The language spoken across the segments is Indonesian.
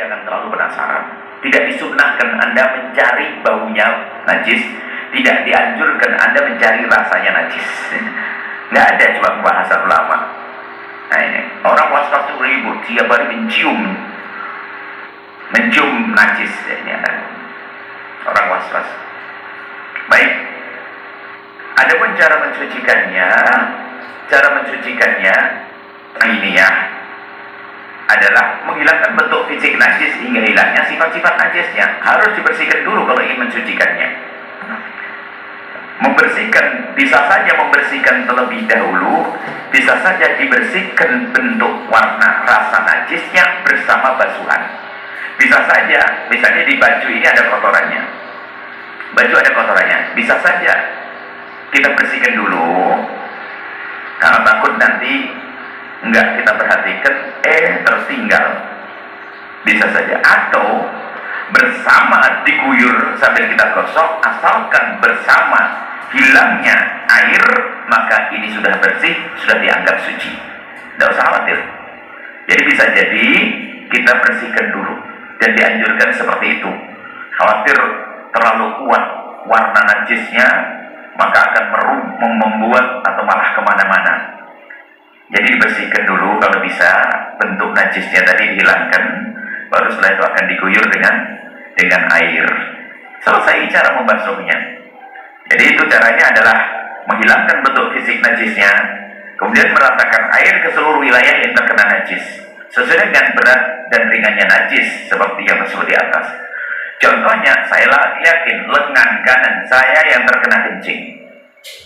jangan terlalu penasaran. Tidak disunnahkan Anda mencari baunya najis, tidak dianjurkan Anda mencari rasanya najis. Nggak ada, cuma bahasa ulama. Nah ini, orang was-was ribut, tiap hari mencium najis. Ini ada orang was-was. Baik, adapun cara mensucikannya ini ya adalah menghilangkan bentuk fisik najis hingga hilangnya sifat-sifat najisnya. Harus dibersihkan dulu kalau ingin mensucikannya. Membersihkan, bisa saja membersihkan terlebih dahulu, bisa saja dibersihkan bentuk warna rasa najisnya bersama basuhan. Bisa saja, misalnya di baju ini ada kotorannya, baju ada kotorannya, bisa saja kita bersihkan dulu karena takut nanti enggak kita perhatikan tertinggal, bisa saja. Atau bersama diguyur sambil kita gosok, asalkan bersama hilangnya air, maka ini sudah bersih, sudah dianggap suci. Tidak usah khawatir. Jadi bisa jadi kita bersihkan dulu, dan dianjurkan seperti itu. Khawatir terlalu kuat warna najisnya, maka akan membuat atau malah kemana-mana. Jadi dibersihkan dulu kalau bisa, bentuk najisnya tadi dihilangkan, baru setelah itu akan diguyur dengan air. Selesai cara membasuhnya. Jadi itu caranya adalah menghilangkan bentuk fisik najisnya, kemudian meratakan air ke seluruh wilayah yang terkena najis, sesuai dengan berat dan ringannya najis seperti yang disebut di atas. Contohnya, saya yakin lengan kanan saya yang terkena kencing,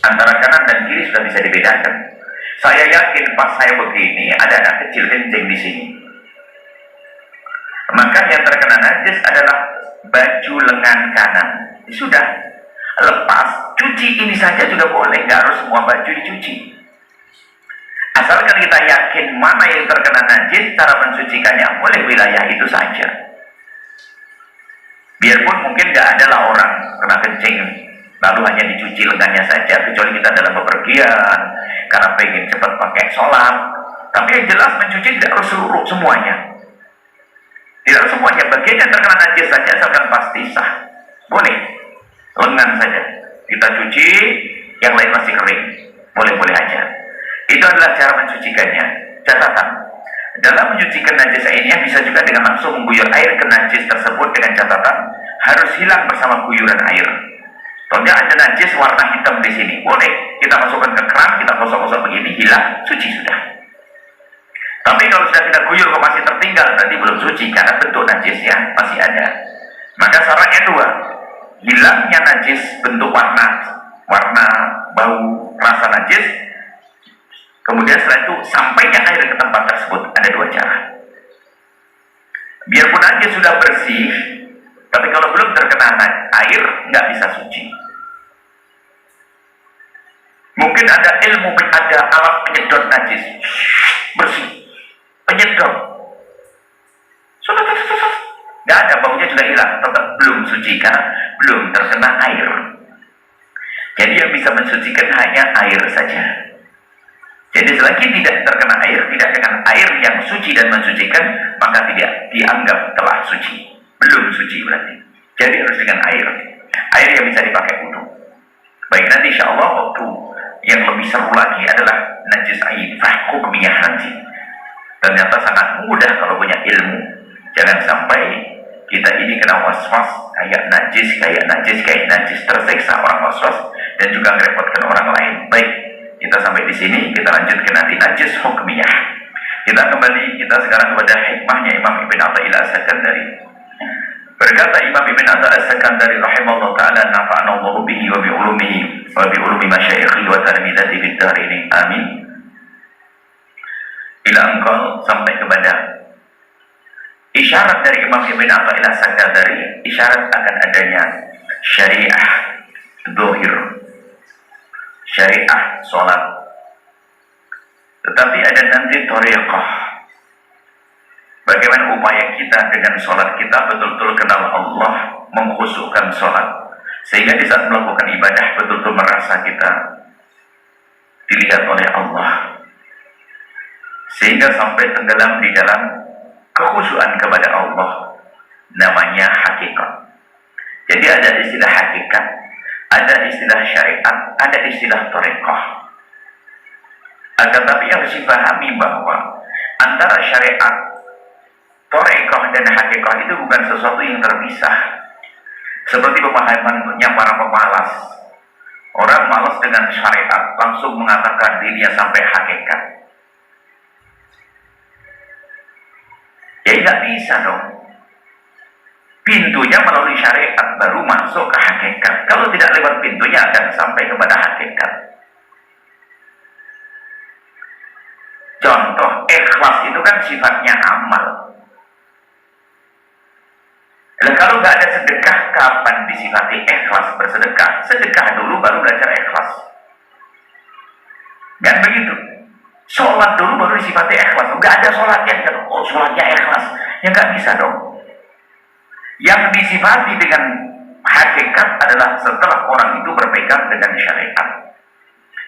antara kanan dan kiri sudah bisa dibedakan. Saya yakin pas saya begini ada anak kecil kencing di sini. Maka yang terkena najis adalah baju lengan kanan. Sudah lepas, cuci ini saja juga boleh, nggak harus semua baju dicuci. Asalkan kita yakin mana yang terkena najis, cara mensucikannya boleh wilayah itu saja. Biarpun mungkin nggak adalah orang kena kencing lalu hanya dicuci lengannya saja, kecuali kita dalam bepergian karena pengen cepat pakai sholat. Tapi yang jelas mencuci tidak harus semuanya. Tidak harus semuanya, bagian yang terkena najis saja asalkan pasti sah. Boleh, lengan saja kita cuci, yang lain masih kering, boleh-boleh aja. Itu adalah cara mensucikannya. Catatan, dalam mencucikan najis ini bisa juga dengan langsung mengguyur air ke najis tersebut, dengan catatan harus hilang bersama guyuran air. Contohnya ada najis warna hitam di sini, boleh kita masukkan ke keran, kita gosok-gosok begini, hilang, suci sudah. Tapi kalau sudah kita guyur kok masih tertinggal, berarti belum suci karena bentuk najisnya masih ada. Maka syaratnya dua, hilangnya najis bentuk warna, bau, rasa najis. Kemudian setelah itu sampainya air ke tempat tersebut. Ada dua cara. Biarpun najis sudah bersih, tapi kalau belum terkena air nggak bisa suci. Mungkin ada ilmu, ada alat penyedot najis, bersih, penyedot, sudah nggak ada, baunya juga hilang, tetap belum suci karena belum terkena air. Jadi yang bisa mensucikan hanya air saja. Jadi selagi tidak terkena air, tidak dengan air yang suci dan mensucikan, maka tidak dianggap telah suci, belum suci berarti. Jadi harus dengan air yang bisa dipakai wudu. Baik, nanti insya Allah waktu yang lebih seru lagi adalah najis aifah hukumiyah nanti. Ternyata sangat mudah kalau punya ilmu. Jangan sampai kita ini kena was-was, kayak najis, tersiksa orang was-was dan juga merepotkan orang lain. Baik, kita sampai di sini, kita lanjutkan nanti najis hukumiyah. Kita sekarang kepada hikmahnya Imam Ibn Athaillah As-Sakandari. Berkata Imam Ibn Athaillah As-Sakandari rahimahullah ta'ala, nafa'ana Allahu bihi wa bi ulumihi wa bi ulumi masyayikhi wa talmidati fid darini, amin. Bila engkau sampai kepada isyarat dari Imam Ibn Athaillah As-Sakandari, isyarat akan adanya syariah zahir, syariah sholat, tetapi ada nanti thariqah, bagaimana upaya kita dengan sholat kita betul-betul kenal Allah, mengkhusyukkan sholat, sehingga di saat melakukan ibadah betul-betul merasa kita dilihat oleh Allah, sehingga sampai tenggelam di dalam kekhusyuan kepada Allah, namanya hakikat. Jadi ada istilah hakikat, ada istilah syariat, ada istilah thariqah. Akan tapi yang harus dipahami bahwa antara syariat, thariqah dan hakikat itu bukan sesuatu yang terpisah. Seperti pemahamannya para pemalas. Orang malas dengan syariat, langsung mengatakan dirinya sampai hakikat. Ya nggak bisa dong. Pintunya melalui syariat baru masuk ke hakikat. Kalau tidak lewat pintunya akan sampai kepada hakikat. Contoh, ikhlas itu kan sifatnya amal. Nah, kalau nggak ada sedekah, kapan disifati ikhlas bersedekah? Sedekah dulu baru belajar ikhlas. Dan begitu. Sholat dulu baru disifati ikhlas. Nggak ada sholatnya, kan? Oh sholatnya ikhlas. Ya nggak bisa dong. Yang disifati dengan hakikat adalah setelah orang itu berpegang dengan syariat.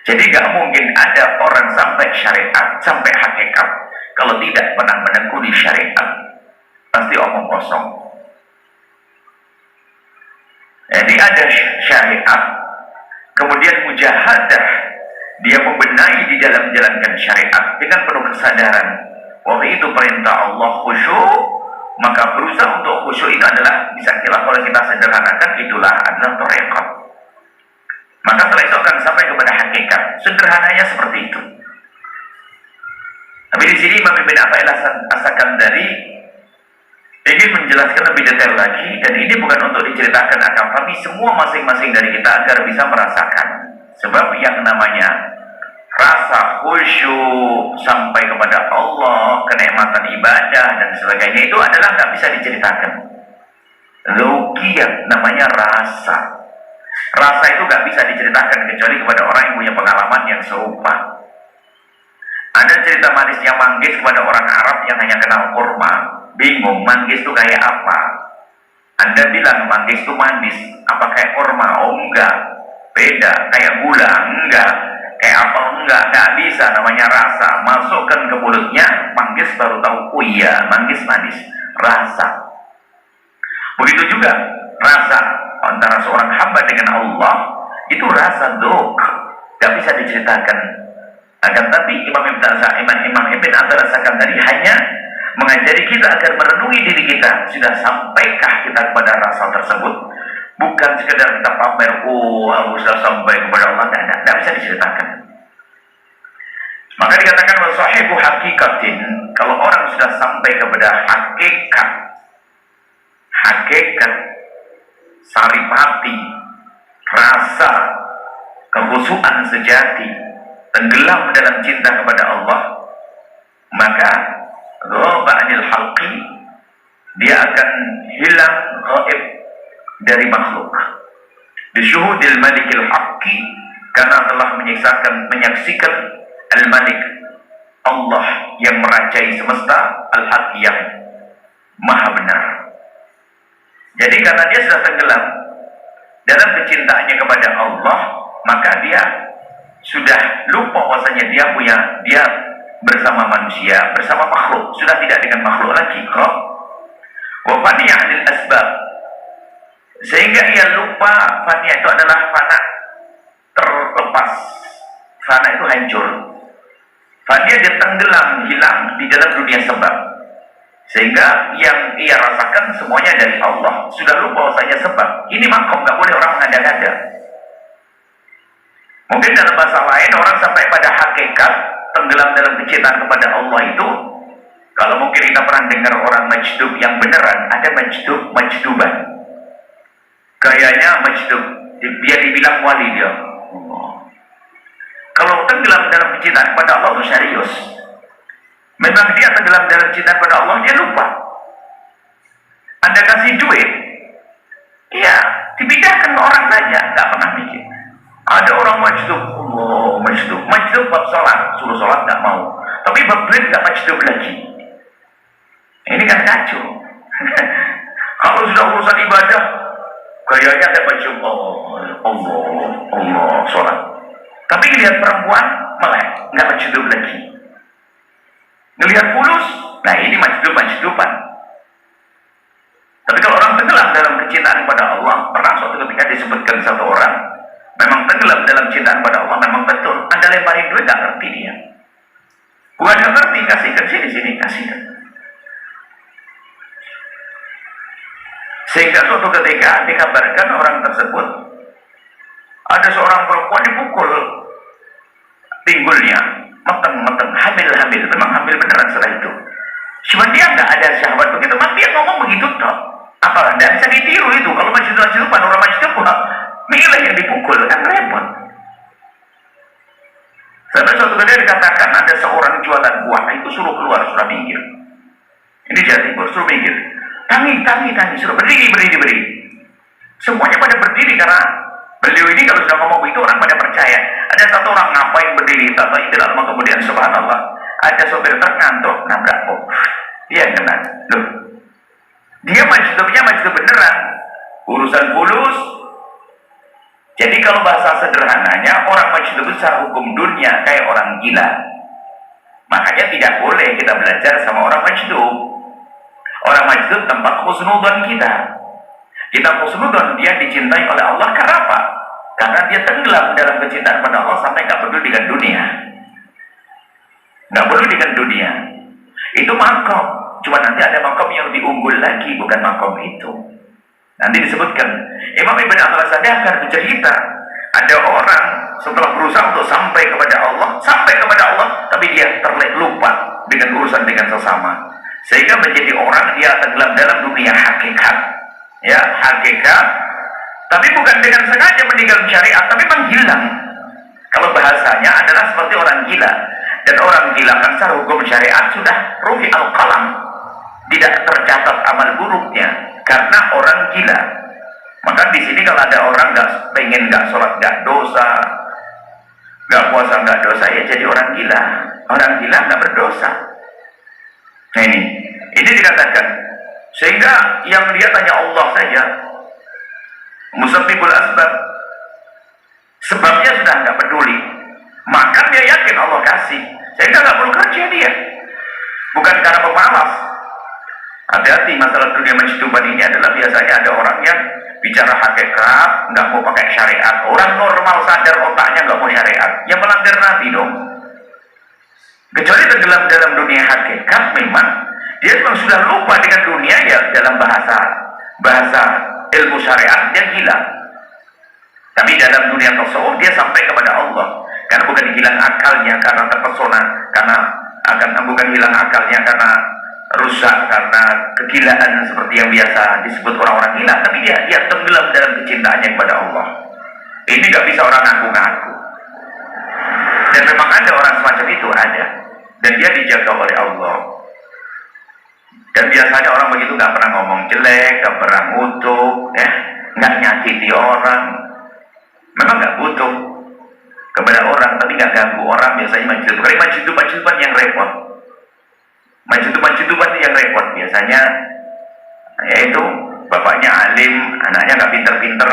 Jadi nggak mungkin ada orang sampai syariat, sampai hakikat kalau tidak pernah menekuni syariat. Pasti omong kosong. Jadi ada syariat, kemudian mujahadah, dia membenahi di dalam menjalankan syariat dengan penuh kesadaran. Waktu itu perintah Allah khusyuk, maka berusaha untuk khusyuk itu adalah, bisa kalau kita sederhanakan, itulah adalah thariqah. Maka setelah itu akan sampai kepada hakikat. Sederhananya seperti itu. Tapi di sini Imam Ibn Athaillah As-Sakandari ingin menjelaskan lebih detail lagi, dan ini bukan untuk diceritakan akan, tapi semua masing-masing dari kita agar bisa merasakan. Sebab yang namanya rasa khusyuk sampai kepada Allah, kenikmatan ibadah dan sebagainya itu adalah nggak bisa diceritakan. Logiyat namanya rasa. Rasa itu nggak bisa diceritakan kecuali kepada orang yang punya pengalaman yang serupa. Ada cerita manisnya manggis kepada orang Arab yang hanya kenal kurma. Bingung, manggis itu kayak apa? Anda bilang manggis itu manis, apa kayak kurma? Oh enggak, beda. Kayak gula? Enggak. Kayak apa? Enggak, enggak bisa. Namanya rasa. Masukkan ke mulutnya, manggis baru tahu, oh iya, manggis manis. Rasa. Begitu juga rasa antara seorang hamba dengan Allah, itu rasa dzauq, gak bisa diceritakan. Akan tapi Imam Ibn Athaillah As-Sakandari hanya mengajari kita agar merenungi diri kita, sudah sampaikah kita kepada rasa tersebut? Bukan sekedar kita pamer, oh aku sudah sampai kepada Allah, tidak bisa diceritakan. Maka dikatakan wasahibu hakikatin, kalau orang sudah sampai kepada hakikat, saripati, rasa, kekhusyuan sejati, tenggelam dalam cinta kepada Allah, maka ghaba anil halqi, dia akan hilang ghaib dari makhluk. Bisyuhudil malikil haqqi, karena telah menyaksikan al-malik, Allah yang merajai semesta, al-haqi yang maha benar. Jadi karena dia sudah tenggelam dalam kecintaannya kepada Allah, maka dia sudah lupa bahwasanya dia bersama manusia, bersama makhluk, sudah tidak dengan makhluk lagi. Wa faniya 'anil asbab, sehingga ia lupa. Faniya itu adalah fana, terlepas. Fana itu hancur. Faniya dia tenggelam, hilang di dalam dunia sebab, sehingga yang ia rasakan semuanya dari Allah. Sudah lupa bahwasanya sebab. Ini makom, nggak boleh orang mengada-ngada. Mungkin dalam bahasa lain orang sampai pada hakikat, tenggelam dalam kecintaan kepada Allah itu. Kalau mungkin kita pernah dengar orang majdub yang beneran, ada majduban. Kayaknya majdub, dia dibilang wali dia. Kalau tenggelam dalam kecintaan kepada Allah itu serius. Memang dia tenggelam dalam cinta kepada Allah, dia lupa. Anda kasih duit, iya, dipindahkan ke orang saja, nggak pernah mikir. Ada orang majdub, Allah, majdub bab sholat, suruh sholat nggak mau, tapi bab duit nggak majdub lagi. Ini kan kacau. Kalau sudah urusan ibadah, kayaknya ada majdub, Allah, sholat. Tapi lihat perempuan melek, nggak majdub lagi. Ngelihat fulus, Nah, ini majdub-majduban. Tapi kalau orang tenggelam dalam kecintaan kepada Allah, pernah suatu ketika disebutkan satu orang memang tenggelam dalam cintaan kepada Allah, memang betul. Anda lemparin duit, nggak ngerti dia. Bukan nggak ngerti, kasihkan sini, kasihkan. Sehingga suatu ketika dikabarkan orang tersebut ada seorang perempuan dipukul pinggulnya, meteng, hamil, memang hamil beneran setelah itu. Cuma dia nggak ada syahwat begitu, mas dia ngomong begitu toh. Apa nggak bisa ditiru itu? Kalau majduban orang majduban, milih yang dipukul kan repot. Sampai suatu ketika dikatakan ada seorang jualan buah, itu suruh keluar, suruh minggir. Ini Jawa Timur, suruh minggir. Tangi, suruh berdiri. Semuanya pada berdiri karena beliau ini kalau sudah ngomong itu orang pada percaya. Ada satu orang ngapain berdiri, tak tahu itu lama kemudian subhanallah. Ada sopir truk ngantuk, nabrak. Oh, dia kena. Loh, dia majdubnya majdub beneran. Urusan fulus. Jadi kalau bahasa sederhananya, orang majdub itu secara hukum dunia kayak orang gila. Makanya tidak boleh kita belajar sama orang majdub. Orang majdub tempat husnudon kita. Kita husnudon, dia dicintai oleh Allah karena apa? Karena dia tenggelam dalam kecintaan pada Allah sampai nggak peduli dengan dunia. Nggak peduli dengan dunia. Itu makom. Cuma nanti ada makom yang lebih unggul lagi, bukan makom itu. Nanti disebutkan. Imam Ibn Al-Asadi akan bercerita. Ada orang setelah berusaha untuk sampai kepada Allah, tapi dia lupa dengan urusan dengan sesama. Sehingga menjadi orang dia tenggelam dalam dunia hakikat. Ya, hakikat. Tapi bukan dengan sengaja meninggal syariat, tapi menghilang. Kalau bahasanya adalah seperti orang gila. Dan orang gila kan secara hukum syariat sudah rufi al-qalam. Tidak tercatat amal buruknya karena orang gila. Maka di sini kalau ada orang nggak sholat nggak dosa, nggak puasa nggak dosa, ya jadi orang gila. Orang gila nggak berdosa. Nah ini dikatakan. Sehingga yang dia tanya Allah saja, musabbibul asbab, sebabnya sudah nggak peduli. Maka dia yakin Allah kasih, sehingga nggak perlu kerja dia. Bukan karena pemalas. Hati-hati masalah dunia majduban ini adalah biasanya ada orang yang bicara hakikat, nggak mau pakai syariat. Orang normal sadar otaknya nggak mau syariat, ya melanggar Nabi dong. Kecuali tenggelam dalam dunia hakikat, memang dia memang sudah lupa dengan dunia, ya dalam bahasa ilmu syariat dia gila. Tapi dalam dunia tasawuf dia sampai kepada Allah, karena bukan hilang akalnya karena terpesona, bukan hilang akalnya karena rusak karena kegilaan seperti yang biasa disebut orang-orang gila, tapi dia tenggelam dalam kecintaannya kepada Allah. Ini gak bisa orang ngaku-ngaku. Dan memang ada orang semacam itu, ada. Dan dia dijaga oleh Allah. Dan biasanya orang begitu gak pernah ngomong jelek, gak pernah ngutuk, ya, gak nyakiti orang. Memang gak butuh kepada orang, tapi gak ganggu orang. Biasanya majduban yang repot. Majduban yang repot biasanya, yaitu bapaknya alim, anaknya nggak pinter-pinter,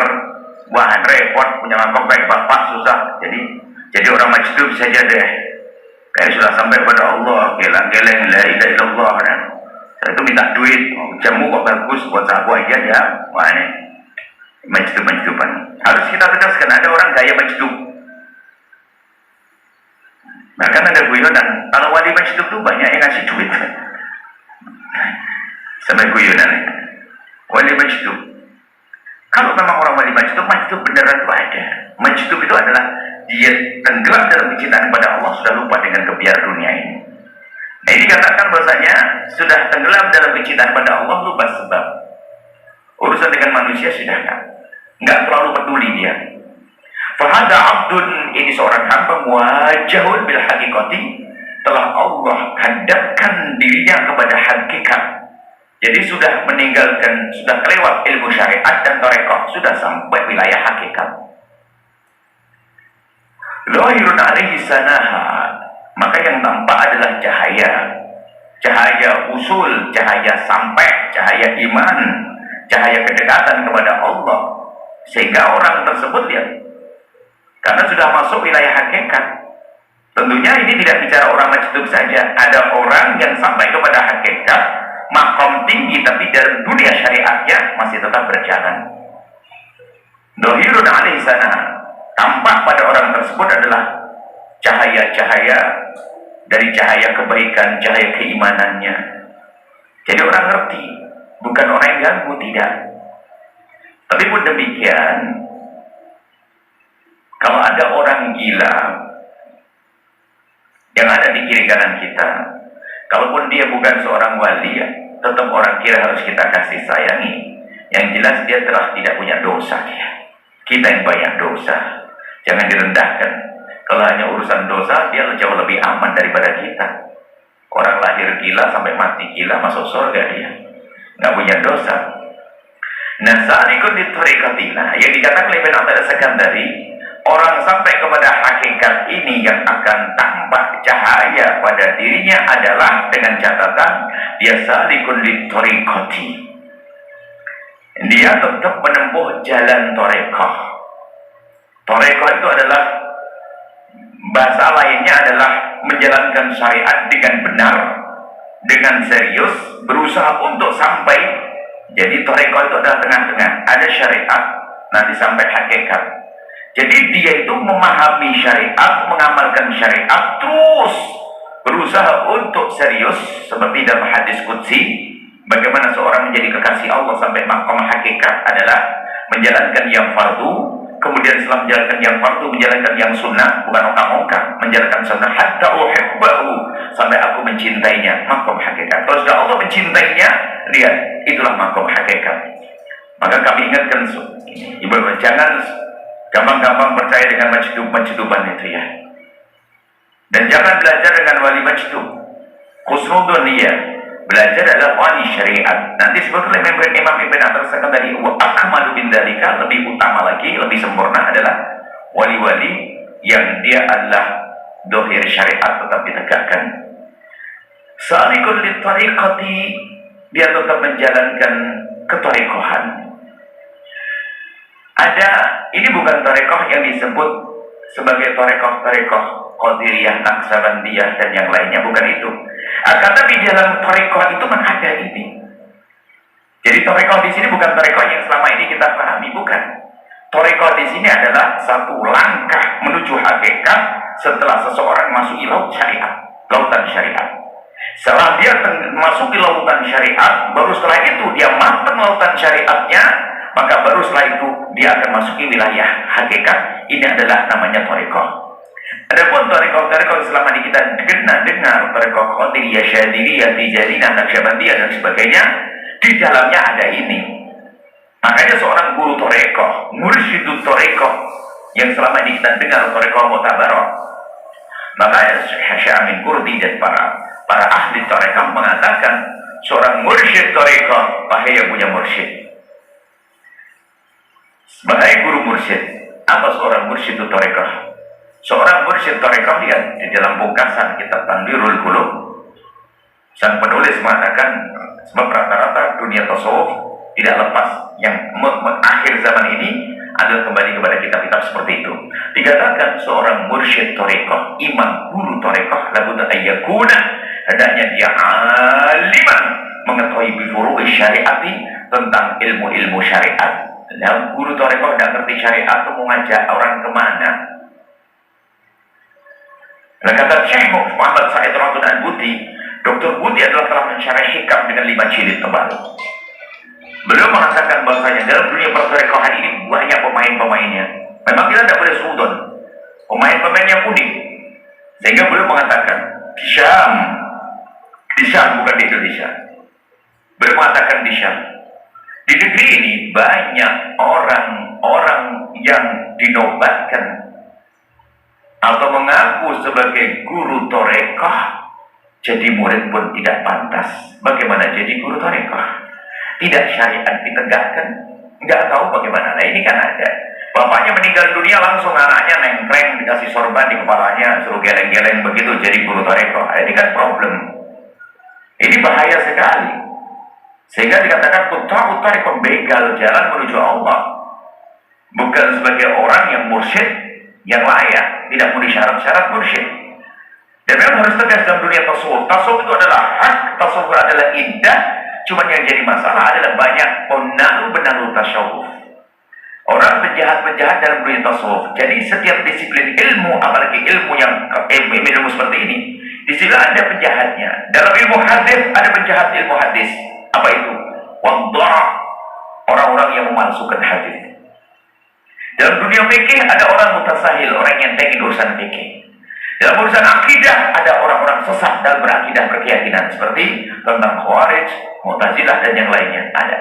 wah repot, punya mangkok baik bapak susah. Jadi orang majdub saja deh, kayak sudah sampai pada Allah, geleng-geleng la ilaha illallah, dan saya itu minta duit, jamu kok bagus buat sahabu aja ya, wah ini majduban. Harus kita tegaskan, ada orang gaya majdub. Bahkan ada guyonan, kalau wali majdub itu banyak yang ngasih duit. Sampai guyonan, wali majdub. Kalau memang orang wali majdub beneran itu ada. Majdub itu adalah dia tenggelam dalam kecintaan kepada Allah, sudah lupa dengan kebiar dunia ini. Nah ini dikatakan bahasanya sudah tenggelam dalam kecintaan pada Allah, lupa sebab. Urusan dengan manusia sudah nggak terlalu peduli dia. Fahada abdun, ini seorang hamba wajahul bil hakikati, telah Allah hadapkan dirinya kepada hakikat. Jadi sudah meninggalkan, sudah kelewat ilmu syariat dan tarekah, sudah sampai wilayah hakikat. Lahirun alaihi sanaha, maka yang tampak adalah cahaya usul, cahaya sampai, cahaya iman, cahaya kedekatan kepada Allah. Sehingga orang tersebut karena sudah masuk wilayah hakikat, Tentunya ini tidak bicara orang majdub saja. Ada orang yang sampai kepada hakikat makom tinggi, tapi dalam dunia syariatnya masih tetap berjalan. Dohirun alaihi sana, tampak pada orang tersebut adalah cahaya-cahaya dari cahaya kebaikan, cahaya keimanannya. Jadi orang ngerti, bukan orang yang ganggu, tidak. Tapi pun demikian, kalau ada orang gila yang ada di kiri kanan kita, kalaupun dia bukan seorang wali, ya, tetap orang kira harus kita kasih sayangi. Yang jelas dia telah tidak punya dosa dia. Kita yang banyak dosa. Jangan direndahkan. Kalau hanya urusan dosa, dia jauh lebih aman daripada kita. Orang lahir gila sampai mati gila masuk surga dia. Nggak punya dosa. Nah, salikun ditorikatina yang dikatakan oleh Ibn Ahmad As-Sakandari, orang sampai kepada hakikat ini yang akan tampak cahaya pada dirinya adalah dengan catatan dia salikun ditorikati. Dia tetap menempuh jalan torekoh. Torekoh itu adalah, bahasa lainnya adalah menjalankan syariat dengan benar, dengan serius, berusaha untuk sampai. Jadi torekoh itu adalah tengah-tengah, ada syariat, nanti sampai hakikat. Jadi dia itu memahami syariat, mengamalkan syariat, terus berusaha untuk serius, seperti dalam hadis qudsi, bagaimana seorang menjadi kekasih Allah sampai makom hakikat adalah menjalankan yang fardu, kemudian setelah menjalankan yang fardu, menjalankan yang sunnah, bukan ongkang-ongkang, menjalankan sunnah hatta uhibbahu, sampai aku mencintainya, makom hakikat. Kalau sudah Allah mencintainya, lihat, itulah makom hakikat. Maka kami ingatkan, ibu, jangan gampang-gampang percaya dengan majdub-majduban itu ya. Dan jangan belajar dengan wali majdub. Khusnudun ya, belajar adalah wali syariat. Nanti sebetulnya Imam Ibn Athar dari wa akmalu bin dalika, lebih utama lagi, lebih sempurna adalah wali-wali yang dia adalah dohir syariat tetap ditegakkan. Salikun litariqati, dia tetap menjalankan ketorikohan. Ada, ini bukan tarekoh yang disebut sebagai tarekoh Qadiriyah, Naqsabandiyah dan yang lainnya, bukan itu. Akan tapi dalam tarekoh itu kan ada ini. Jadi tarekoh di sini bukan tarekoh yang selama ini kita pahami, bukan. Tarekoh di sini adalah satu langkah menuju hakikat setelah seseorang masuk di laut syariat, lautan syariat. Setelah dia masuk di lautan syariat, baru setelah itu dia matang lautan syariatnya, maka baru setelah itu dia akan masuki wilayah hakikat. Ini adalah namanya tarekoh. Adapun tarekoh selama ini kita dengar tarekoh Qadiriyah, Syadziliyah, Tijaniyah, Naqsyabandiyah dan sebagainya, di dalamnya ada ini. Makanya seorang guru tarekoh, mursyidut tarekoh yang selama ini kita dengar tarekoh Mu'tabarah, maka Syekh Amin Kurdi dan para ahli tarekoh mengatakan seorang mursyid tarekoh, wahai yang punya mursyid, sebagai guru mursyid, apa seorang mursyid tarekoh? Seorang mursyid tarekoh, lihat di dalam pungkasan kitab Tanbirul Qulub, sang penulis mengatakan sebab rata-rata dunia tasawuf tidak lepas yang akhir zaman ini adalah kembali kepada kitab-kitab seperti itu. Dikatakan seorang mursyid tarekoh, imam guru tarekoh, labudda ayyakuna, hendaknya dia aliman, mengetahui bifuru'i syariati, tentang ilmu-ilmu syariat. Dan guru tarekoh tidak ngerti syariat itu mau ngajak orang kemana? Nah, kata Syekh Muhammad Said Ratun Al-Buti, Dr. Buti adalah telah mensyarah hikam dengan 5 jilid tebal. Beliau mengatakan bahwasanya dalam dunia pertarekohan ini banyak pemain-pemainnya. Memang kita tidak boleh sudon, pemain-pemainnya unik. Sehingga beliau mengatakan di Syam bukan di Indonesia. Beliau mengatakan di Syam, di negeri ini banyak orang-orang yang dinobatkan atau mengaku sebagai guru tarekoh, jadi murid pun tidak pantas. Bagaimana jadi guru tarekoh? Tidak syariat ditegakkan, nggak tahu bagaimana. Nah ini kan ada, bapaknya meninggal dunia langsung anaknya nengkleng dikasih sorban di kepalanya, suruh geleng-geleng begitu jadi guru tarekoh. Ini kan problem. Ini bahaya sekali. Sehingga dikatakan putra tarekoh, begal jalan menuju Allah, bukan sebagai orang yang mursyid yang layak, tidak memenuhi syarat-syarat mursyid. Dan memang harus tegas dalam dunia tasawuf. Tasawuf itu adalah hak, tasawuf adalah indah. Cuma yang jadi masalah adalah banyak benalu tasawuf. Orang penjahat-penjahat dalam dunia tasawuf. Jadi setiap disiplin ilmu, apalagi ilmu yang ilmu seperti ini, di sini ada penjahatnya. Dalam ilmu hadis ada penjahat ilmu hadis. Apa itu? Wadha', orang-orang yang memalsukan hadis. Dalam dunia fikih ada orang mutasahil, orang yang ingin urusan fikih. Dalam urusan akidah ada orang-orang sesat dalam berakidah berkeyakinan seperti tentang Khawarij, Mu'tazilah dan yang lainnya ada.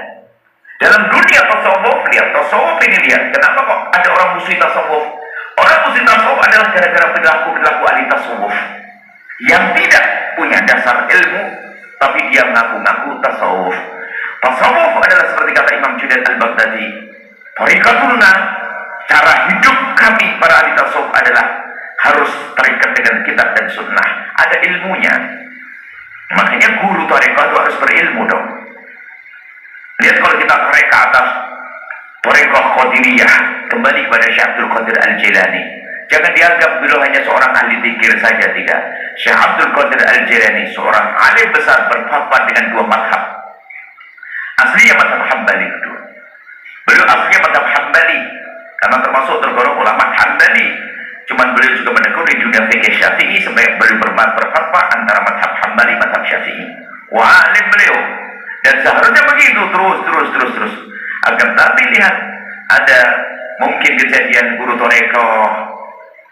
Dalam dunia tasawuf, lihat tasawuf ini, lihat kenapa kok ada orang musuh tasawuf. Orang musuh tasawuf adalah gara-gara perilaku ahli tasawuf yang tidak punya dasar ilmu, tapi dia mengaku-ngaku tasawuf. Tasawuf adalah seperti kata Imam Junaid al-Baghdadi, tariqatuna, cara hidup kami para ahli tasawuf adalah harus terikat dengan kitab dan sunnah. Ada ilmunya. Makanya guru tariqat itu harus berilmu dong. Lihat kalau kita tarik ke atas tariqah Qadiriyah, kembali kepada Syekh Abdul Qadir Al-Jilani. Jangan dianggap beliau hanya seorang ahli zikir saja, tidak. Syekh Abdul Qadir Al-Jilani seorang alim besar berfatwa dengan dua mazhab. Aslinya mazhab Hambali kedua. Beliau aslinya mazhab Hambali karena termasuk tergolong ulama Hambali. Cuman beliau juga menekuni dunia fikih Syafi'i sebagai beliau berfatwa antara mazhab Hambali mazhab Syafi'i. Wah, alim beliau. Dan seharusnya begitu terus. Agar tapi lihat ada mungkin kejadian guru toreko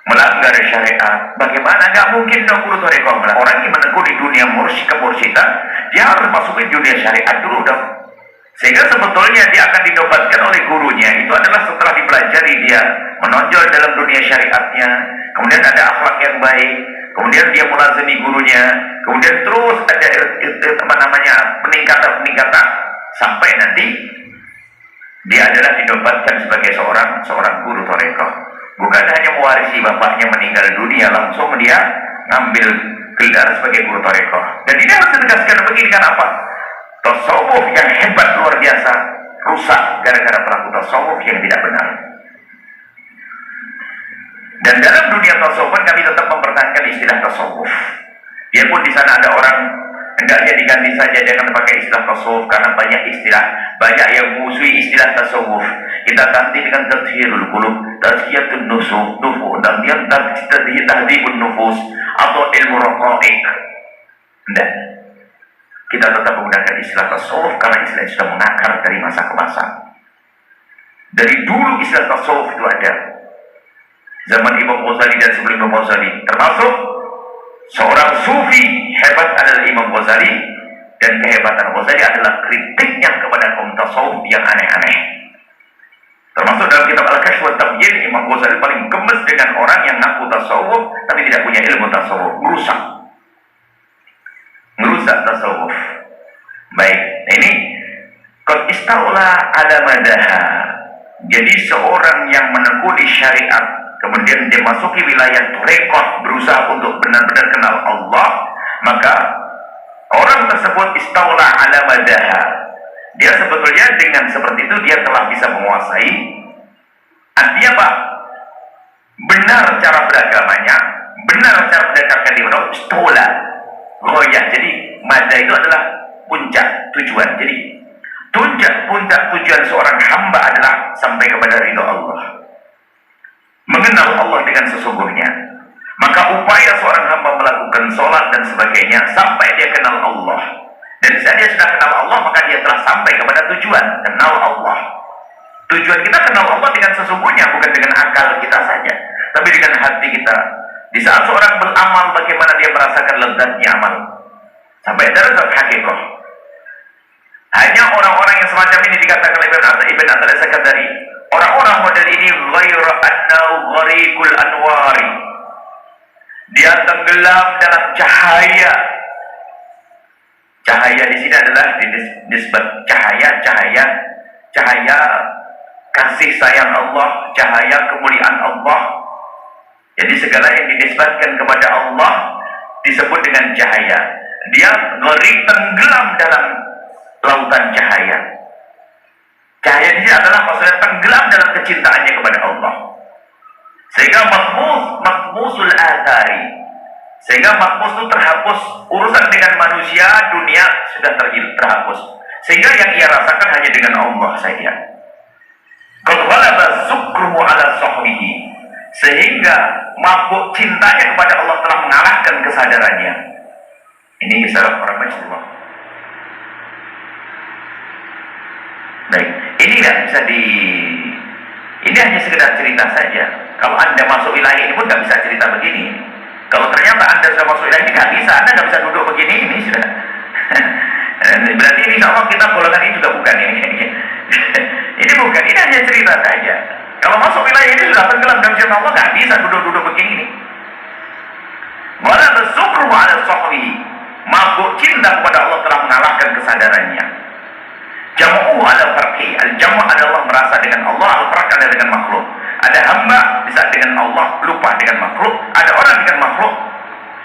melanggar syariat. Bagaimana? Gak mungkin dong guru toreko melanggar. Orang yang menekuni dunia kemursidan, dia harus masukin dunia syariat dulu dong. Sehingga sebetulnya dia akan dinobatkan oleh gurunya itu adalah setelah dipelajari dia menonjol dalam dunia syariatnya, kemudian ada akhlak yang baik, kemudian dia mulazimi gurunya, kemudian terus ada peningkatan sampai nanti dia adalah dinobatkan sebagai seorang guru toreko. Bukan hanya mewarisi bapaknya meninggal dunia langsung dia ngambil gelar sebagai guru toreko. Dan ini harus ditegaskan begini, kan apa? Tasawuf yang hebat luar biasa rusak gara-gara pelaku tasawuf yang tidak benar. Dan dalam dunia tasawuf kami tetap mempertahankan istilah tasawuf. Biarpun di sana ada orang hendaknya diganti saja, jangan pakai istilah tasawuf karena banyak yang musuhi istilah tasawuf. Kita ganti dengan tathhirul qulub, tazkiyatun nufus, dan yang tahdhibun nufus atau ilmu raqaiq. Dan kita tetap menggunakan istilah tasawuf karena istilah itu sudah mengakar dari masa ke masa. Dari dulu istilah tasawuf itu ada. Zaman Imam Ghazali dan sebelum Imam Ghazali. Termasuk seorang sufi hebat adalah Imam Ghazali. Dan kehebatan Ghazali adalah kritiknya kepada kaum tasawuf yang aneh-aneh. Termasuk dalam kitab Al-Kashf wa Tabyin, Imam Ghazali paling gemes dengan orang yang ngaku tasawuf tapi tidak punya ilmu tasawuf. Merusak tasawuf. Baik, nah ini qad istaula ala madaha. Jadi seorang yang menekuni syariat kemudian dia masuki wilayah rekod berusaha untuk benar-benar kenal Allah, maka orang tersebut istaula ala madaha. Dia sebetulnya dengan seperti itu dia telah bisa menguasai. Artinya apa? Benar cara beragamanya, benar cara mendekatkan diri kepada istaula. Oh ya, jadi mada itu adalah puncak tujuan. Jadi puncak tujuan seorang hamba adalah sampai kepada ridha Allah, mengenal Allah dengan sesungguhnya. Maka upaya seorang hamba melakukan sholat dan sebagainya sampai dia kenal Allah. Dan saat dia sudah kenal Allah, maka dia telah sampai kepada tujuan, kenal Allah. Tujuan kita kenal Allah dengan sesungguhnya, bukan dengan akal kita saja, tapi dengan hati kita. Di saat seorang beramal, bagaimana dia merasakan lezatnya amal sampai darajat hakikah. Hanya orang-orang yang semacam ini dikatakan oleh Ibn Atal As-Sakandari, orang-orang model ini ghairu annahu ghariqul anwari. Dia tenggelam dalam cahaya. Cahaya di sini adalah disebut cahaya kasih sayang Allah, cahaya kemuliaan Allah. Jadi segala yang dinisbatkan kepada Allah disebut dengan cahaya. Dia gharik, tenggelam dalam lautan cahaya. Cahaya ini adalah maksudnya tenggelam dalam kecintaannya kepada Allah. Sehingga matmusul athari, Sehingga makmus itu terhapus, urusan dengan manusia, dunia sudah terhapus. Sehingga yang ia rasakan hanya dengan Allah saja. Qad ghalaba sukruhu ala sahbihi, sehingga mabuk cintanya kepada Allah telah mengalahkan kesadarannya. Ini isyarat orang majnun. Baik, ini nggak bisa ini hanya sekedar cerita saja. Kalau Anda masuk wilayah ini pun nggak bisa cerita begini. Kalau ternyata Anda sudah masuk wilayah ini nggak bisa, Anda nggak bisa duduk begini, ini sudah. Berarti ini insya Allah kita golongan ini juga bukan ini. Ini bukan, ini hanya cerita saja. Kalau masuk wilayah ini sudah tenggelam dalam cinta Allah, nggak bisa duduk-duduk begini. Wala tasukru ala sahbihi, mabuk cinta kepada Allah telah mengalahkan kesadarannya. Jamu'u ala farqi, al-jamu' adalah merasa dengan Allah, al-farq adalah dengan makhluk. Ada hamba bisa dengan Allah, lupa dengan makhluk. Ada orang dengan makhluk.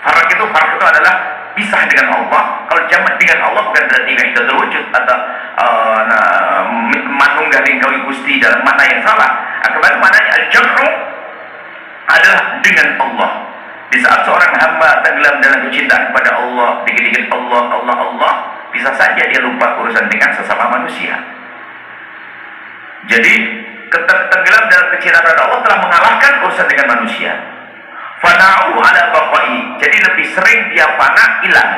Farq itu adalah pisah dengan Allah. Kalau jamak dengan Allah bukan berarti itu terwujud atau manunggaling kawi gusti dalam makna yang salah. Kembali maknanya al-jam'u adalah dengan Allah. Di saat seorang hamba tenggelam dalam kecintaan kepada Allah, dikit-dikit Allah, bisa saja dia lupa urusan dengan sesama manusia. Jadi tenggelam dalam kecintaan kepada Allah telah mengalahkan urusan dengan manusia. Fana'u ala baqai, jadi lebih sering dia fana, hilang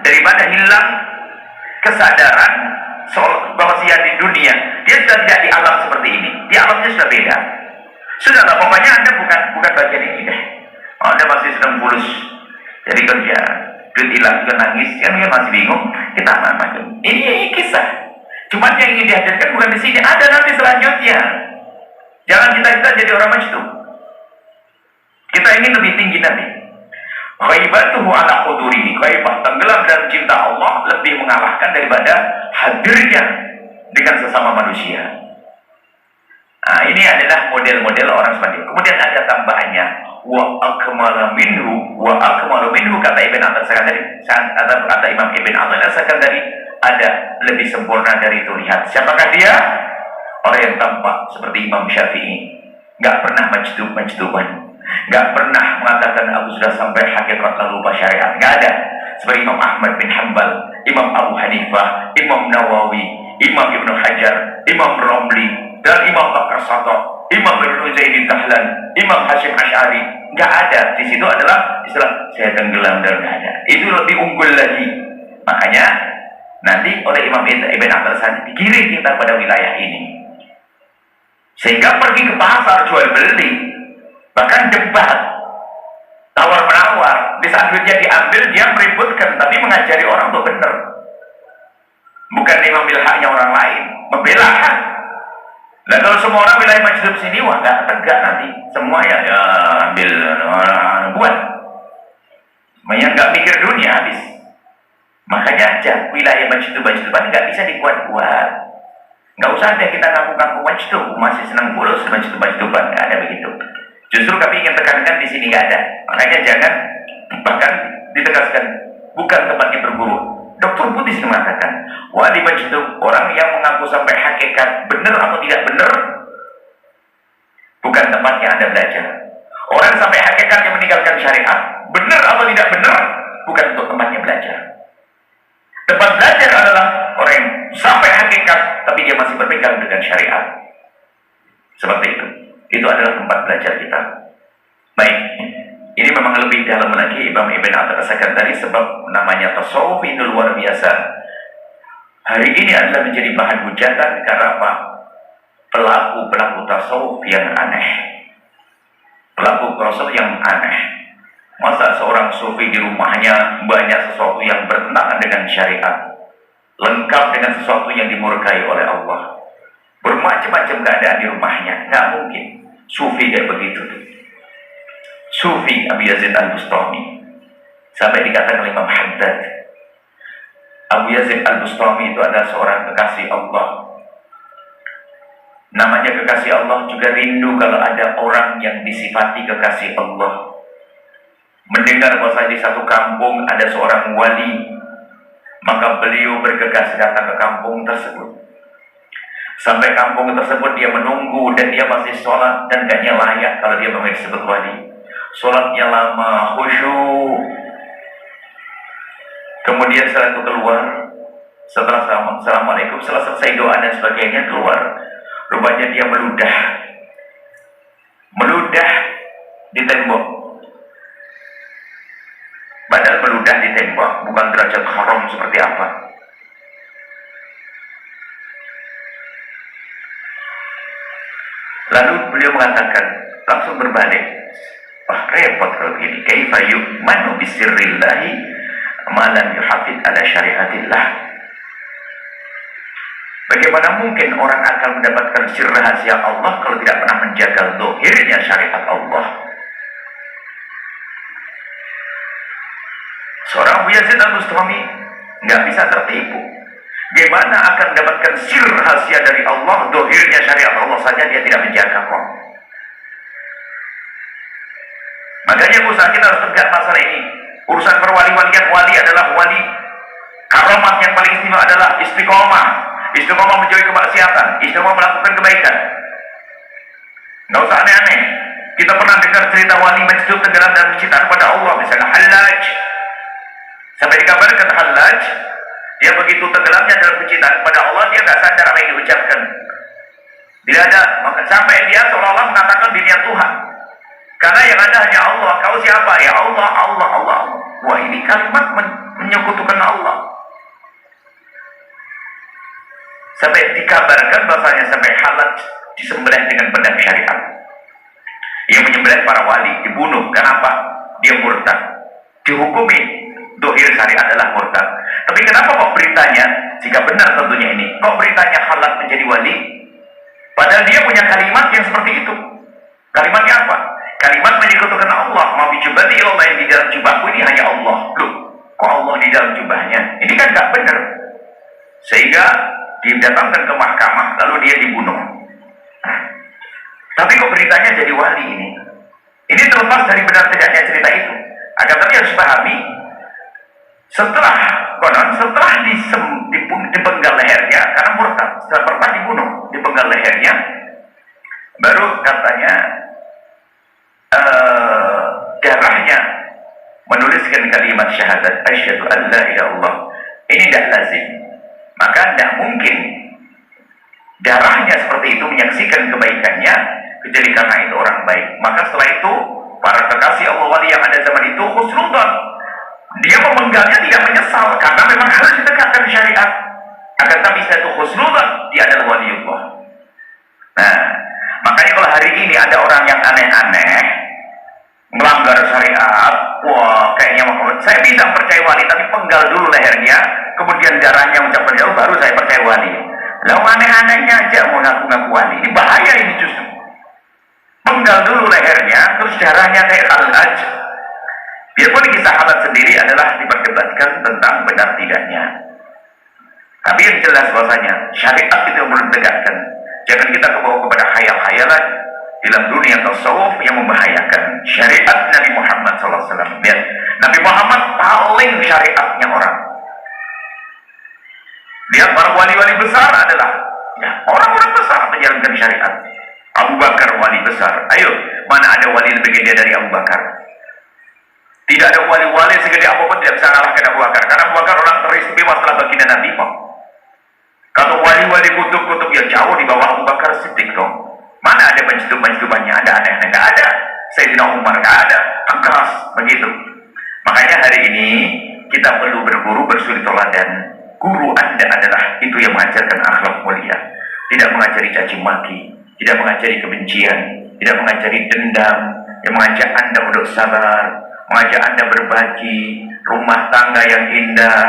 daripada hilang kesadaran bahwa dia di dunia. Dia sudah tidak di alam seperti ini, di alamnya sudah beda. Sudahlah, pokoknya Anda bukan bagian ini deh. Anda masih sedang fulus, jadi kerja, duit hilang juga nangis, kan masih bingung. Kita apa-apa. Ini kisah. Cuman yang ingin dihadirkan bukan di sini, ada nanti selanjutnya. Jangan kita jadi orang majnun. Kita ingin lebih tinggi nanti. Ghaibatuhu ala hudurihi, ghaibah tenggelam dalam cinta Allah lebih mengalahkan daripada hadirnya dengan sesama manusia. Nah, ini adalah model-model orang seperti itu. Kemudian ada tambahannya, wa akmalu minhu, kata Ibn Athaillah tadi, kata Imam Ibn Athaillah tadi, ada lebih sempurna dari itu. Lihat, siapakah dia? Orang yang tampak seperti Imam Syafi'i, nggak pernah majduban, nggak pernah mengatakan aku sudah sampai hakikat lalu lupa syariat, nggak ada. Seperti Imam Ahmad bin Hanbal, Imam Abu Hanifah, Imam Nawawi, Imam Ibnu Hajar, Imam Romli, dan Imam Bakar Sato, Imam Ibnu Zaidin Dahlan, Imam Hashim Ash'ari. Nggak ada. Di situ adalah istilah saya tenggelam dan nggak ada. Itu lebih unggul lagi. Makanya nanti oleh Imam Ibn Athaillah digiring kita pada wilayah ini, sehingga pergi ke pasar jual beli, bahkan debat, tawar menawar. Di saat duitnya diambil, dia meributkan, tapi mengajari orang untuk benar, bukan mengambil haknya orang lain, membela hak. Nah, kalau semua orang wilayah majnun sini, wah nggak tegak nanti. Semua ya ambil buat, semuanya nggak mikir dunia habis. Makanya aja wilayah majnun nggak bisa dibuat-buat. Nggak usah deh kita ngaku-ngaku majnun, masih senang bolos majnun, nggak ada begitu. Justru kami ingin tekankan di sini nggak ada. Makanya jangan, bahkan ditegaskan bukan tempatnya berburu. Dr. Buddhis mengatakan, wali majnun, orang yang mengaku sampai hakikat benar atau tidak benar, bukan tempatnya Anda belajar. Orang sampai hakikat yang meninggalkan syariat, benar atau tidak benar, bukan untuk tempatnya belajar. Tempat belajar adalah orang yang sampai hakikat, tapi dia masih berpegang dengan syariat. Seperti itu. Itu adalah tempat belajar kita. Baik. Ini memang lebih dalam lagi Imam Ibn Athaillah tadi, sebab namanya tasawuf itu luar biasa. Hari ini adalah menjadi bahan hujatan karena apa? Pelaku tasawuf yang aneh. Pelaku tasawuf yang aneh. Masa seorang sufi di rumahnya banyak sesuatu yang bertentangan dengan syariat, lengkap dengan sesuatu yang dimurkai oleh Allah, bermacam-macam keadaan di rumahnya. Nggak mungkin sufi kayak begitu tuh. Sufi Abu Yazid Al-Bustami, sampai dikatakan oleh Imam Haddad, Abu Yazid Al-Bustami itu adalah seorang kekasih Allah. Namanya kekasih Allah juga rindu kalau ada orang yang disifati kekasih Allah. Mendengar bahwa di satu kampung ada seorang wali, maka beliau bergegas datang ke kampung tersebut. Sampai kampung tersebut dia menunggu, dan dia masih sholat dan gaknya layak kalau dia memang disebut wali. sholatnya lama, khusyuk. Kemudian setelah itu keluar, setelah assalamualaikum, setelah selesai doa dan sebagainya keluar, rupanya dia meludah di tembok. Padahal meludah di tembok bukan derajat haram seperti apa. Lalu beliau mengatakan, langsung berbalik, wah repot kalau begini. Kaifa yu'manu bisirrillahi ma lam yuhafid ala syariatillah. Bagaimana mungkin orang akan mendapatkan sir rahasia Allah kalau tidak pernah menjaga zahirnya syariat Allah? Seorang Abu Yazid Al-Bustami nggak bisa tertipu. Bagaimana akan mendapatkan sir rahasia dari Allah, zahirnya syariat Allah saja dia tidak menjaga kok. Makanya usaha kita harus tegak masalah ini. Urusan perwali-walian, wali adalah wali. Karamat yang paling istimewa adalah istiqomah. Istiqomah menjauhi kemaksiatan, istiqomah melakukan kebaikan. Nggak usah aneh-aneh. Kita pernah dengar cerita wali majnun tenggelam dan mencinta kepada Allah, misalnya Hallaj. Sampai dikabarkan Hallaj, dia begitu tenggelamnya dalam kecintaan kepada Allah, dia nggak sadar apa yang diucapkan. Tidak ada, sampai dia seolah-olah mengatakan dirinya Tuhan. Karena yang ada hanya Allah. Kau siapa? Ya Allah, Allah, Allah. Wah, ini kalimat menyekutukan Allah. Sampai dikabarkan bahasanya sampai Hallaj disembelih dengan pedang syariat. Yang menyembelih para wali dibunuh. Kenapa? Dia murtad. Dihukumi dohir syariat adalah murtad. Tapi kenapa kok beritanya, jika benar tentunya ini, kok beritanya Hallaj menjadi wali? Padahal dia punya kalimat yang seperti itu. Kalimatnya apa? Kalimat menyekutukan Allah. Ma fi jubati Allah, yang di dalam jubahku ini hanya Allah. Loh, kok Allah di dalam jubahnya? Ini kan gak benar. Sehingga didatangkan ke mahkamah, lalu dia dibunuh. Tapi kok beritanya jadi wali ini? Ini terlepas dari benar tidaknya cerita itu. Agar tapi harus pahami, setelah dipenggal lehernya, karena murtad, setelah pernah dibunuh, dipenggal lehernya, baru katanya darahnya menuliskan kalimat syahadat asyhadu an la ilaha illallah. Ini tidak lazim. Maka tidak mungkin darahnya seperti itu menyaksikan kebaikannya kecuali karena itu orang baik. Maka setelah itu para kekasih Allah wali yang ada zaman itu khusnudzon. Dia memenggalnya tidak menyesal karena memang harus ditegakkan syariat. Akan tapi setelah itu khusnudzon, dia adalah waliullah. Nah, makanya kalau hari ini ada orang yang aneh-aneh melanggar syariat, wah kayaknya saya bisa percaya wali, tapi penggal dulu lehernya, kemudian darahnya ucapan jauh, baru saya percaya wali. Lalu aneh-anehnya aja mau ngaku-ngaku wali, ini bahaya ini justru. Penggal dulu lehernya, terus darahnya kayak Hallaj. Biarpun kisah Hallaj sendiri adalah diperdebatkan tentang benar tidaknya. Tapi yang jelas bahwasanya syariat itu yang perlu ditegakkan. Jangan kita kebawa kepada khayal-khayalan dalam dunia tasawuf yang membahayakan. Syariat Nabi Muhammad SAW. Lihat, Nabi Muhammad paling syariatnya orang. Lihat para wali-wali besar adalah orang-orang besar menjalankan syariat. Abu Bakar wali besar. Ayo, mana ada wali lebih gede dari Abu Bakar? Tidak ada wali-wali segede apapun tidak bisa mengalahkan Abu Bakar. Karena Abu Bakar orang teristimewa setelah baginda Nabi kok. Kalau wali-wali kutub-kutub yang jauh di bawah Abu Bakar Siddiq dong. Mana ada pencetum-pencetumannya? Ada aneh-aneh? Nggak ada. Sayyidina Umar nggak ada. Tegas begitu. Makanya hari ini kita perlu berguru bersuri teladan. Guru Anda adalah itu yang mengajarkan akhlak mulia. Tidak mengajari caci maki, tidak mengajari kebencian, tidak mengajari dendam, yang mengajak Anda untuk sabar, mengajak Anda berbagi, rumah tangga yang indah,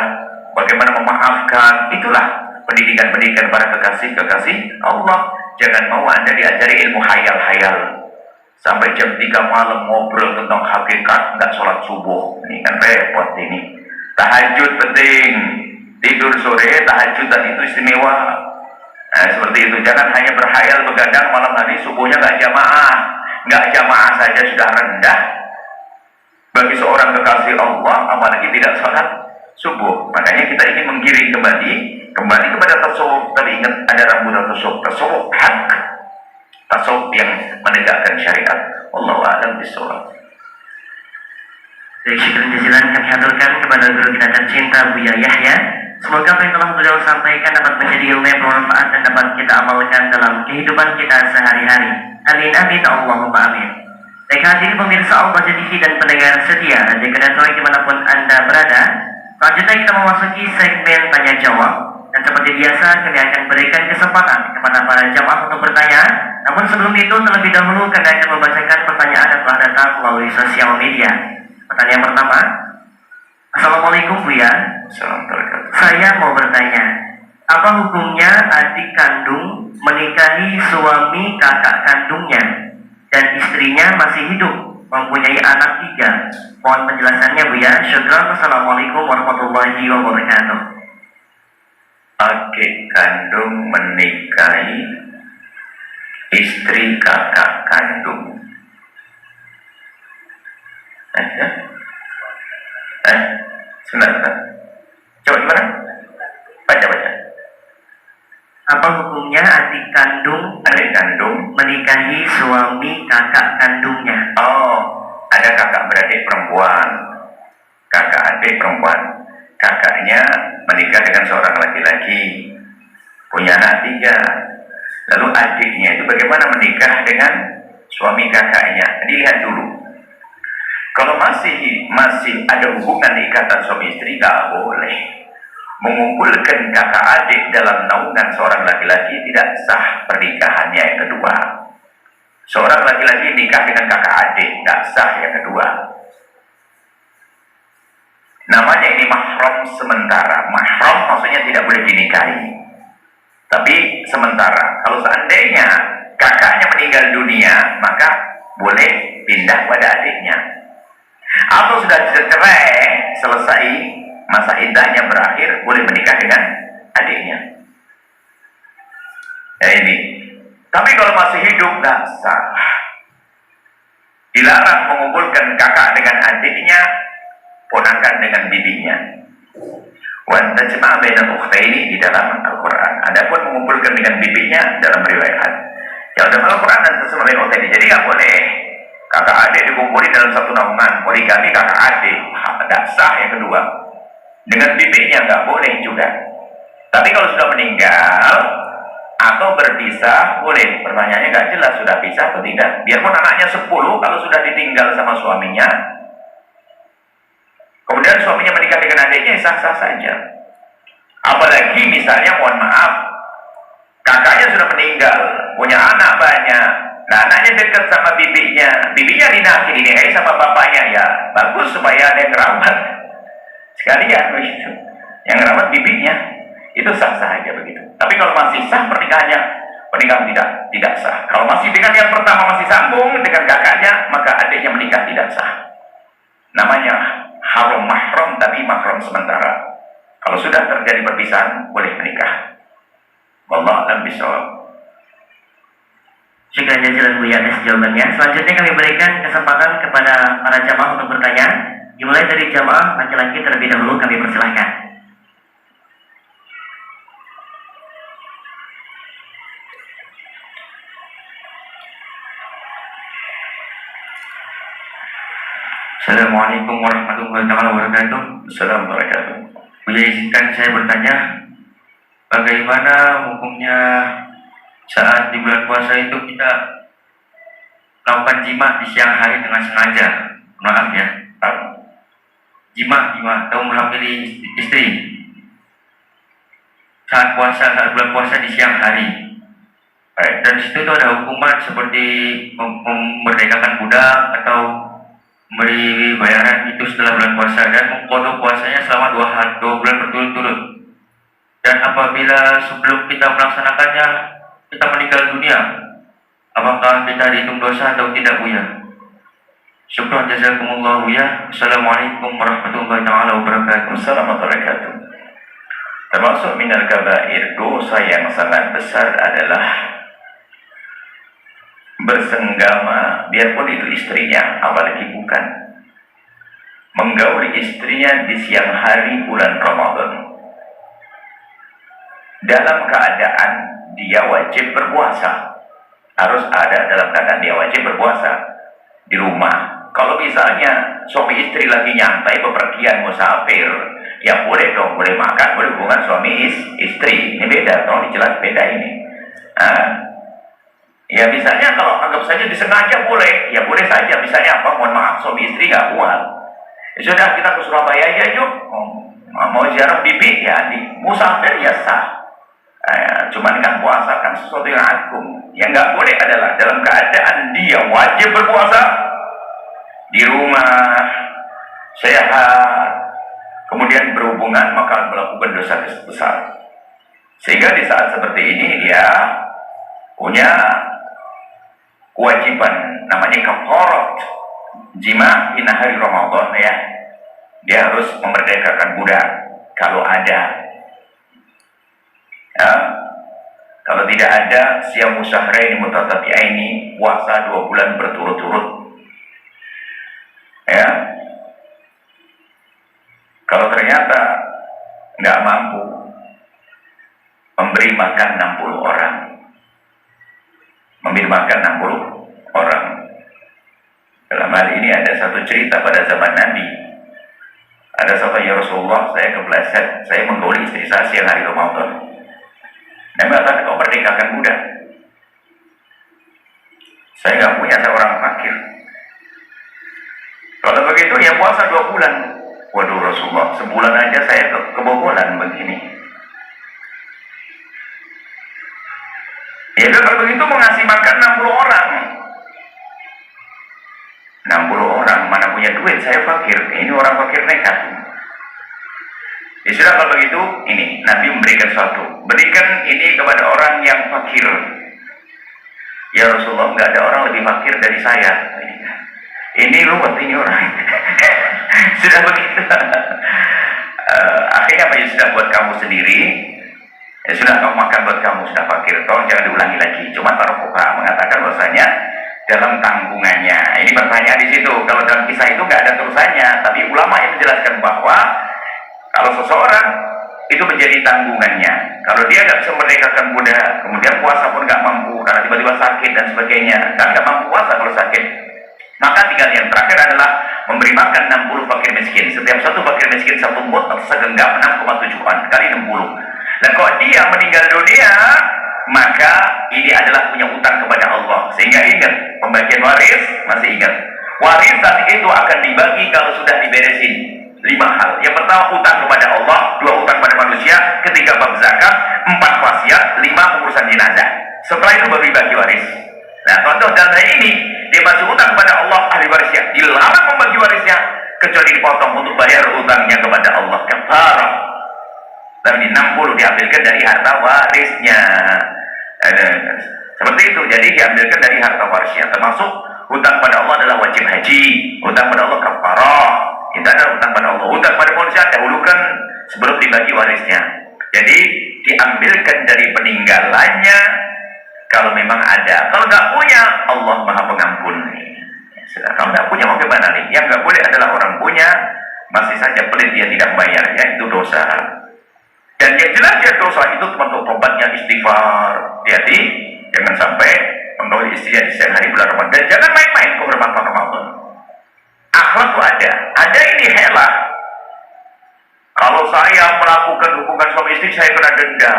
bagaimana memaafkan. Itulah pendidikan-pendidikan para kekasih-kekasih Allah. Jangan mau Anda diajari ilmu hayal-hayal sampai jam 3 malam ngobrol tentang hakikat, nggak sholat subuh. Ini kan repot ini. Tahajud penting, tidur sore, tahajudan itu istimewa. Nah, seperti itu. Jangan hanya berhayal begadang malam hari, subuhnya nggak jamaah. Nggak jamaah saja sudah rendah bagi seorang kekasih Allah, apalagi tidak sholat subuh. Makanya kita ingin menggiring kembali kepada tasawuf. Tadi ingat ada rambutan tasawuf hak, tasawuf yang menegakkan syariat. Wallahu a'lam bishawab. Dari syukur jazilan kami haturkan kepada guru kita tercinta Buya Yahya. Semoga apa yang telah beliau sampaikan dapat menjadi ilmu yang bermanfaat dan dapat kita amalkan dalam kehidupan kita sehari-hari. Amin amin Allahumma amin. Baik hadirin pemirsa Al-Bahjah TV dan pendengar setia di kedai dimanapun Anda berada. Selanjutnya kita memasuki segmen tanya jawab. Dan seperti biasa kami akan berikan kesempatan kepada para jamaah untuk bertanya. Namun sebelum itu terlebih dahulu kami akan membacakan pertanyaan yang telah datang melalui sosial media. Pertanyaan pertama, Assalamualaikum Buya. Assalamualaikum. Saya mau bertanya, apa hukumnya adik kandung menikahi suami kakak kandungnya dan istrinya masih hidup, mempunyai anak 3? Mohon penjelasannya Buya. Syukran. Assalamualaikum warahmatullahi wabarakatuh. Adik kandung menikahi istri kakak kandung. Sebentar. Coba gimana? Baca. Apa hukumnya adik kandung menikahi suami kakak kandungnya? Oh, ada kakak beradik perempuan, kakak adik perempuan. Kakaknya menikah dengan seorang laki-laki, punya anak 3. Lalu adiknya itu bagaimana menikah dengan suami kakaknya? Dilihat dulu. Kalau masih ada hubungan ikatan suami istri, nggak boleh mengumpulkan kakak adik dalam naungan seorang laki-laki, tidak sah pernikahannya yang kedua. Seorang laki-laki nikah dengan kakak adik, nggak sah yang kedua. Namanya ini mahram sementara. Mahram maksudnya tidak boleh dinikahi, tapi sementara. Kalau seandainya kakaknya meninggal dunia, maka boleh pindah pada adiknya. Atau sudah cerai, selesai masa iddahnya berakhir, boleh menikah dengan adiknya. Ya ini. Tapi kalau masih hidup, nggak sah. Dilarang mengumpulkan kakak dengan adiknya, ponakan dengan bibinya. Wan tajma' bainal ukhtaini di dalam Al-Qur'an. Adapun mengumpulkan dengan bibinya dalam riwayat. Ya dalam Al-Qur'an dan tajma' bainal ukhtaini. Jadi nggak boleh kakak adik dikumpulin dalam satu naungan. Poligami kakak adik, nggak sah yang kedua. Dengan bibinya nggak boleh juga. Tapi kalau sudah meninggal atau berpisah, boleh. Pertanyaannya nggak jelas sudah pisah atau tidak. Biarpun anaknya 10, kalau sudah ditinggal sama suaminya, kemudian suaminya menikah dengan adiknya, sah-sah saja. Apalagi misalnya, mohon maaf, kakaknya sudah meninggal, punya anak banyak. Nah, anaknya dekat sama bibinya. Bibinya dinikahi sama bapaknya, ya bagus supaya ada yang merawat. Sekalian begitu. Yang merawat bibinya, itu sah-sah aja begitu. Tapi kalau masih sah pernikahan tidak sah. Kalau masih dengan yang pertama masih sambung dengan kakaknya, maka adiknya menikah tidak sah. Namanya haram mahram, tapi mahram sementara. Kalau sudah terjadi perpisahan, boleh menikah. Wallahu a'lam bishawab. Syukran jazilan Buya atas jawabannya. Selanjutnya kami berikan kesempatan kepada para jamaah untuk bertanya. Dimulai dari jamaah laki-laki terlebih dahulu, kami persilahkan. Assalamualaikum warahmatullahi wabarakatuh. Assalamualaikum warahmatullahi wabarakatuh. Boleh izinkan saya bertanya, bagaimana hukumnya saat di bulan puasa itu kita melakukan jima di siang hari dengan sengaja? Maaf ya, jima atau menghamili istri saat bulan puasa di siang hari. Dan situ tuh ada hukuman seperti memerdekakan budak atau memberi bayaran itu setelah bulan puasa dan mengkodok puasanya selama 2 bulan berturut-turut. Dan apabila sebelum kita melaksanakannya kita meninggal dunia, apakah kita dihitung dosa atau tidak, Buya? Syukran jazakumullah Buya. Assalamualaikum warahmatullahi wabarakatuh. Assalamualaikum warahmatullahi wabarakatuh. Termasuk minal kabair, dosa yang sangat besar adalah bersenggama, biarpun itu istrinya, apalagi bukan, menggauli istrinya di siang hari bulan Ramadan dalam keadaan dia wajib berpuasa. Harus ada dalam keadaan dia wajib berpuasa di rumah. Kalau misalnya suami istri lagi nyantai bepergian musafir, ya boleh dong, boleh makan, boleh hubungan suami istri. Ini beda, tolong jelas beda ini. Nah, ya misalnya kalau anggap saja disengaja boleh, ya boleh saja. Misalnya apa? Mohon maaf, suami istri nggak kuat. Ya sudah, kita ke Surabaya aja yuk. Mau ziarah bibi ya, di musafir ya sah. Cuman nggak puasa kan sesuatu yang agung. Yang nggak boleh adalah dalam keadaan dia wajib berpuasa di rumah sehat, kemudian berhubungan, maka melakukan dosa besar. Sehingga di saat seperti ini dia punya kewajiban namanya kafarat jima di hari Ramadan ya. Dia harus memerdekakan budak kalau ada. Ya. Kalau tidak ada, siyamu syahraini mutatabi'aini, puasa 2 bulan berturut-turut. Ya, kalau ternyata nggak mampu memberi makan 60 orang, memberi makan 60 orang. Dalam hal ini ada satu cerita pada zaman Nabi. Ada sahabat, ya Rasulullah, saya kepleset, saya menggauli istri saya siang hari Ramadan. Nabi mengatakan, kau merdekakan budak. Saya nggak punya, saya orang fakir. Kalau begitu ya puasa 2 bulan. Waduh Rasulullah, sebulan aja saya kebobolan begini. Ya kalau begitu mengasih makan 60 orang. 60 orang, mana punya duit, saya fakir. Ini orang fakir nekat. Ya sudah, kalau begitu ini Nabi memberikan suatu, berikan ini kepada orang yang fakir. Ya Rasulullah, nggak ada orang lebih fakir dari saya. Ini ruwet ini orang. Sudah begitu. Akhirnya apa, ya sudah buat kamu sendiri. Ya sudah, kamu makan buat kamu, sudah fakir. Tolong jangan diulangi lagi. Cuma para fuqaha mengatakan bahwasanya dalam tanggungannya. Ini pertanyaan di situ. Kalau dalam kisah itu nggak ada terusannya, tapi ulama yang menjelaskan bahwa kalau seseorang itu menjadi tanggungannya. Kalau dia nggak bisa merdekakan budak, kemudian puasa pun nggak mampu karena tiba-tiba sakit dan sebagainya, kan nggak mampu puasa kalau sakit. Maka tinggal yang terakhir adalah memberi makan 60 fakir miskin. Setiap satu fakir miskin 1 mut atau segenggam 6,7 kali 60. Dan kalau dia meninggal dunia, maka ini adalah punya utang kepada Allah. Sehingga ingat, pembagian waris, masih ingat, warisan itu akan dibagi kalau sudah diberesin 5 hal. Yang pertama, utang kepada Allah, 2 utang pada manusia, ketiga bab zakat, 4 wasiat, 5 urusan jenazah. Setelah itu baru dibagi waris. Nah, contoh dalam hal ini, dia masih utang kepada Allah, ahli warisnya dilarang membagi warisnya kecuali dipotong untuk bayar utangnya kepada Allah, kafarah. Dan di 60 diambilkan dari harta warisnya. Seperti itu, jadi diambilkan dari harta warisnya. Termasuk hutang pada Allah adalah wajib haji, hutang pada Allah kafarah. Itu adalah hutang pada Allah. Hutang pada manusia dahulukan sebelum dibagi warisnya. Jadi diambilkan dari peninggalannya kalau memang ada. Kalau nggak punya, Allah Maha Pengampun. Kalau nggak punya mau gimana nih? Yang nggak boleh adalah orang punya masih saja pelit, dia tidak bayar, ya itu dosa. Dan yang jelas ya dosa itu untuk tobatnya istighfar. Jadi jangan sampai menggauli istrinya di siang hari bulan Ramadan. Dan jangan main-main kehormatan Ramadan. Akhlak tuh ada ini helah. Kalau saya melakukan hubungan suami istri, saya kena denda.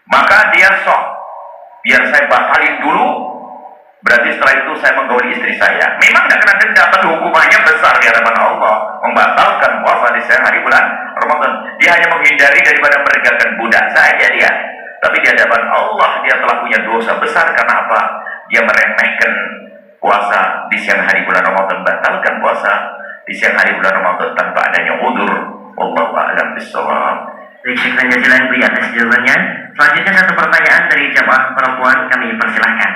Maka dia sok, biar saya batalin dulu. Berarti setelah itu saya menggauli istri saya. Memang tidak kena denda, tapi hukumannya besar di hadapan Allah. Membatalkan puasa di siang hari bulan Ramadan. Dia hanya menghindari daripada merdekakan budak saja dia. Tapi di hadapan Allah dia telah punya dosa besar. Karena apa? Dia meremehkan puasa di siang hari bulan Ramadan. Batalkan puasa di siang hari bulan Ramadan tanpa adanya udzur. Wallahu a'lam bishawab. Baik, syukran jazilan Bu atas jawabannya. Selanjutnya satu pertanyaan dari jamaah perempuan, kami persilahkan.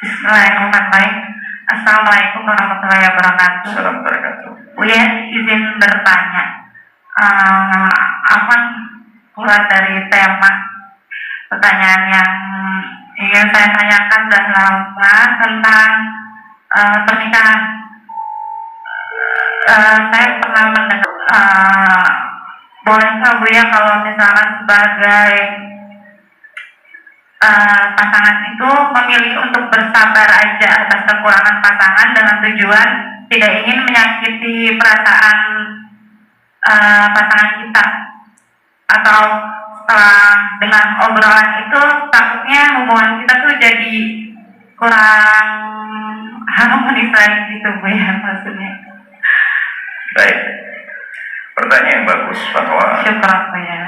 Bismillahirrahmanirrahim. Assalamualaikum warahmatullahi wabarakatuh. Assalamualaikum warahmatullahi wabarakatuh. Buya izin bertanya. Afwan keluar dari tema. Pertanyaan yang ingin saya tanyakan dan lama tentang pernikahan. Saya pernah mendengar boleh nggak Bu ya kalau misalkan sebagai pasangan itu memilih untuk bersabar aja atas kekurangan pasangan dengan tujuan tidak ingin menyakiti perasaan pasangan kita, atau setelah dengan obrolan itu takutnya hubungan kita tuh jadi kurang harmonis lagi gitu Bu ya maksudnya. Baik, pertanyaan yang bagus bahwa Syukur Bu ya.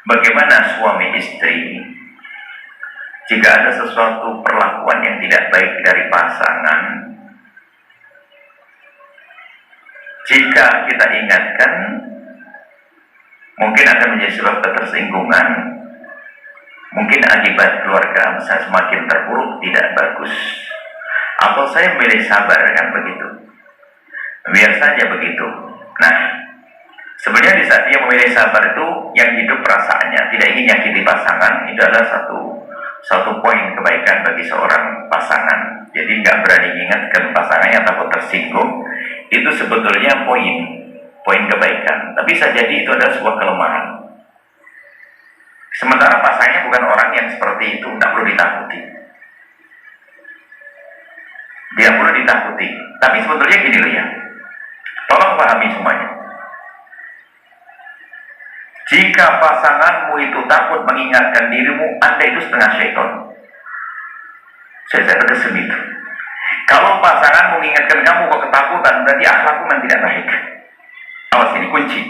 bagaimana suami istri jika ada sesuatu perlakuan yang tidak baik dari pasangan, jika kita ingatkan mungkin akan menjadi sebab ketersinggungan, mungkin akibat keluarga semakin terpuruk, tidak bagus. Atau saya memilih sabar, kan begitu, biar saja begitu. Nah, sebenarnya di saat dia memilih sabar itu yang hidup perasaannya, tidak ingin nyakiti pasangan, itu adalah satu poin kebaikan bagi seorang pasangan. Jadi nggak berani ingatkan pasangannya, takut tersinggung, itu sebetulnya poin kebaikan. Tapi bisa jadi itu adalah sebuah kelemahan. Sementara pasangannya bukan orang yang seperti itu, tidak perlu ditakuti. Dia perlu ditakuti. Tapi sebetulnya gini loh ya, tolong pahami semuanya. Jika pasanganmu itu takut mengingatkan dirimu, Anda itu setengah syaitan. Saya tegaskan itu. Kalau pasangan mengingatkan kamu kok ketakutan, berarti akhlakmu memang tidak baik. Awas, ini kunci.